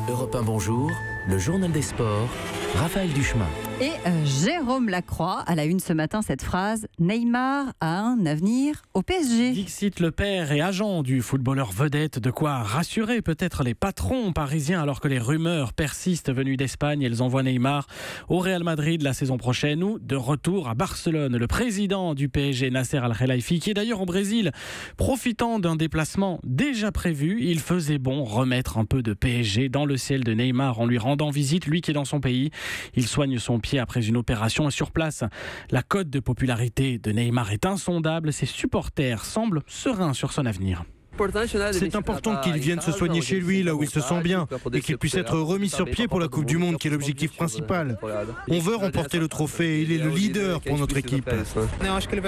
Europe 1 Bonjour, le journal des sports, Raphaël Duchemin. Et Jérôme Lacroix à la une ce matin, cette phrase: Neymar a un avenir au PSG. Dixit, le père et agent du footballeur vedette, de quoi rassurer peut-être les patrons parisiens alors que les rumeurs persistent venues d'Espagne. Elles envoient Neymar au Real Madrid la saison prochaine ou de retour à Barcelone. Le président du PSG, Nasser Al-Khelaifi, qui est d'ailleurs au Brésil, profitant d'un déplacement déjà prévu, il faisait bon remettre un peu de PSG dans le ciel de Neymar en lui rendant visite, lui qui est dans son pays. Il soigne son pied après une opération et sur place, la cote de popularité de Neymar est insondable. Ses supporters semblent sereins sur son avenir. C'est important qu'il vienne se soigner chez lui, là où il se sent bien, et qu'il puisse être remis sur pied pour la Coupe du Monde, qui est l'objectif principal. On veut remporter le trophée, il est le leader pour notre équipe.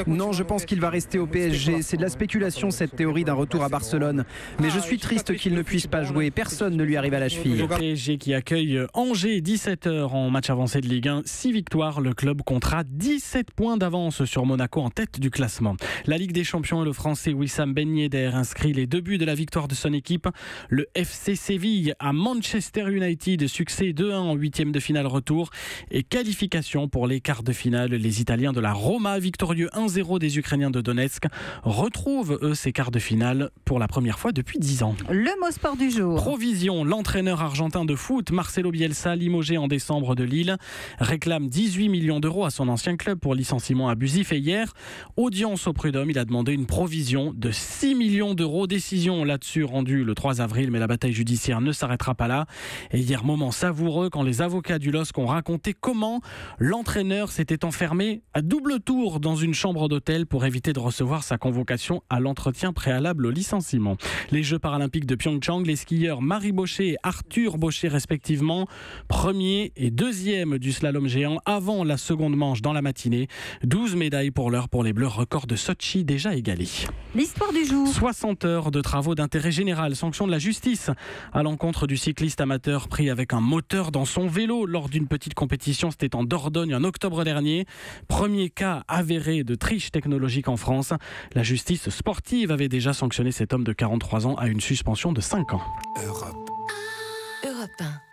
Non, je pense qu'il va rester au PSG. C'est de la spéculation, cette théorie d'un retour à Barcelone. Mais je suis triste qu'il ne puisse pas jouer. Personne ne lui arrive à la cheville. Le PSG qui accueille Angers, 17h en match avancé de Ligue 1. 6 victoires, le club comptera 17 points d'avance sur Monaco en tête du classement. La Ligue des Champions et le Français Wissam Ben Yedder inscrit les deux buts de la victoire de son équipe. Le FC Séville à Manchester United, succès 2-1 en huitième de finale retour et qualification pour les quarts de finale. Les Italiens de la Roma, victorieux 1-0 des Ukrainiens de Donetsk, retrouvent eux ces quarts de finale pour la première fois depuis 10 ans. Le mot sport du jour. Provision, l'entraîneur argentin de foot Marcelo Bielsa, limogé en décembre de Lille, réclame 18 millions d'euros à son ancien club pour licenciement abusif. Et hier, audience au prud'homme, il a demandé une provision de 6 millions d'euros. Décision là-dessus rendue le 3 avril, mais la bataille judiciaire ne s'arrêtera pas là. Et hier, moment savoureux quand les avocats du LOSC ont raconté comment l'entraîneur s'était enfermé à double tour dans une chambre d'hôtel pour éviter de recevoir sa convocation à l'entretien préalable au licenciement. Les Jeux paralympiques de Pyeongchang, les skieurs Marie Bochet et Arthur Bochet respectivement, premier et deuxième du slalom géant avant la seconde manche dans la matinée. 12 médailles pour l'heure pour les Bleus, record de Sochi déjà égalé. L'histoire du jour. 60 heures de travaux d'intérêt général, sanction de la justice à l'encontre du cycliste amateur pris avec un moteur dans son vélo lors d'une petite compétition. C'était en Dordogne en octobre dernier. Premier cas avéré de triche technologique en France. La justice sportive avait déjà sanctionné cet homme de 43 ans à une suspension de 5 ans. Europe 1.